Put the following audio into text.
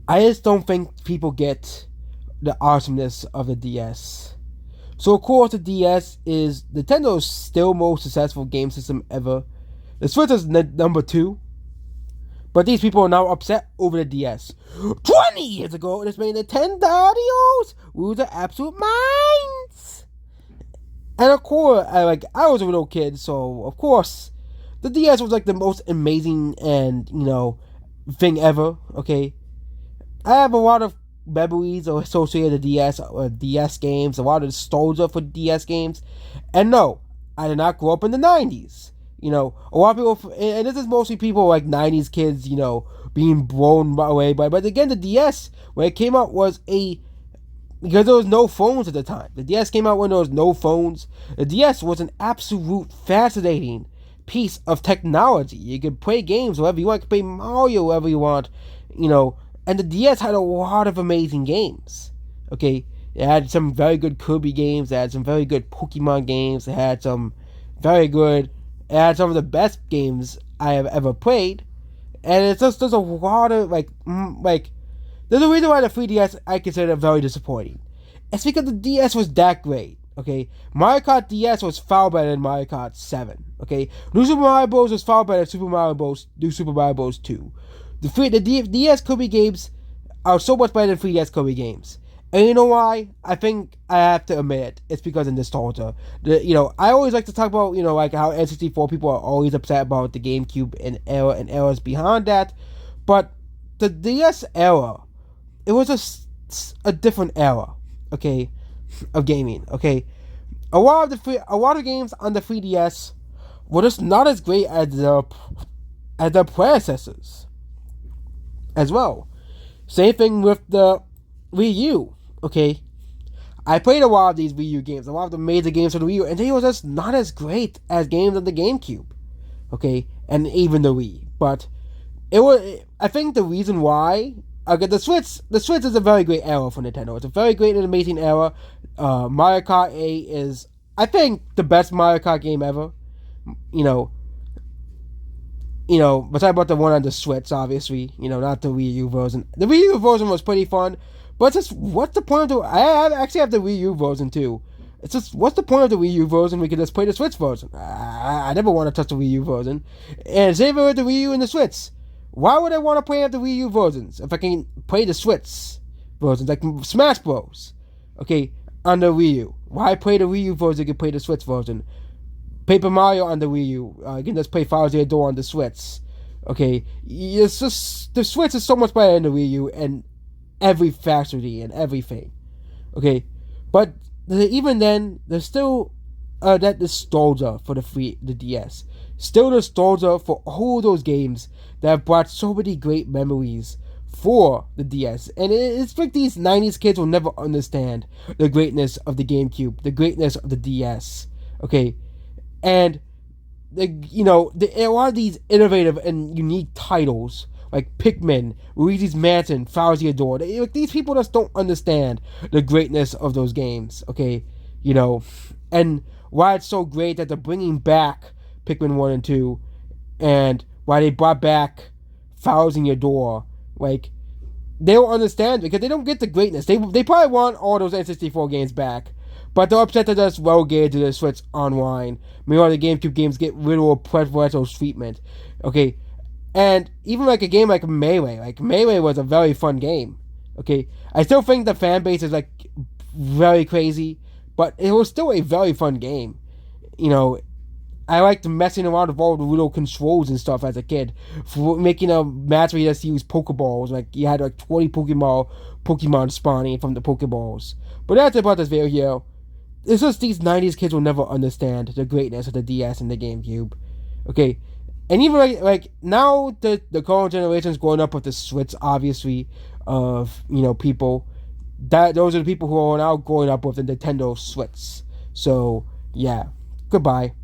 I just don't think people get the awesomeness of the DS. So of course the DS is Nintendo's still most successful game system ever. The Switch is number two, but these people are now upset over the DS. 20 years ago, this made Nintendo lose their absolute minds. And of course, I was a little kid, so of course, the DS was like the most amazing and thing ever. Okay, I have a lot of memories associated with DS or DS games, a lot of nostalgia for DS games. And no, I did not grow up in the 90s. A lot of people, and this is mostly people like 90s kids, being blown away by. But again, the DS, when it came out, was because there was no phones at the time. The DS came out when there was no phones. The DS was an absolute fascinating piece of technology. You could play games wherever you want. You could play Mario wherever you want. And the DS had a lot of amazing games. Okay, it had some very good Kirby games. It had some very good Pokemon games. It had some very good. It had some of the best games I have ever played. And it's just there's a lot of there's a reason why the 3DS I consider very disappointing. It's because the DS was that great. Okay, Mario Kart DS was far better than Mario Kart 7. Okay, New Super Mario Bros. Was far better than New Super Mario Bros. 2. The DS Kirby games are so much better than 3DS Kirby games. And you know why? I think I have to admit it. It's because of nostalgia. I always like to talk about, how N64 people are always upset about the GameCube and eras behind that. But the DS era, it was a different era, okay, of gaming, okay? A lot of games on the 3DS were just not as great as their predecessors as well. Same thing with the Wii U, okay? I played a lot of these Wii U games, a lot of the major games for the Wii U, and they were just not as great as games on the GameCube, okay? And even the Wii. But I think the reason why, okay, the Switch is a very great era for Nintendo. It's a very great and amazing era. Mario Kart 8 is, I think, the best Mario Kart game ever. Besides about the one on the Switch, obviously, not the Wii U version. The Wii U version was pretty fun, but it's just, what's the point of I actually have the Wii U version too. It's just, what's the point of the Wii U version? We can just play the Switch version. I never want to touch the Wii U version. And same with the Wii U and the Switch. Why would I want to play the Wii U versions if I can play the Switch versions, like Smash Bros? Okay, on the Wii U. Why play the Wii U version if you can play the Switch version? Paper Mario on the Wii U. You can just play Fire Zero Door on the Switch. Okay, it's just the Switch is so much better than the Wii U and every facility and everything. Okay, but even then, there's still that nostalgia for the DS. Still nostalgia for all those games that have brought so many great memories for the DS. And it's like these 90s kids will never understand the greatness of the GameCube, the greatness of the DS. Okay, and a lot of these innovative and unique titles like Pikmin, Luigi's Mansion, Fauzi Adore. These people just don't understand the greatness of those games. Okay, and why it's so great that they're bringing back Pikmin 1 and 2, and why they brought back Fauzi Adore. They don't understand because they don't get the greatness. They probably want all those N64 games back. But they're upset that that's relegated to the Switch Online. Meanwhile, the GameCube games get little preferential treatment. Okay, and even a game like Melee. Melee was a very fun game. Okay, I still think the fan base is very crazy, but it was still a very fun game. I liked messing around with all the little controls and stuff as a kid. For making a match where you just use Pokeballs. You had 20 Pokemon spawning from the Pokeballs. But that's about this video. It's just these 90s kids will never understand the greatness of the DS and the GameCube. Okay, and even now the current generation is growing up with the Switch, obviously, of people that those are the people who are now growing up with the Nintendo Switch. So yeah, goodbye.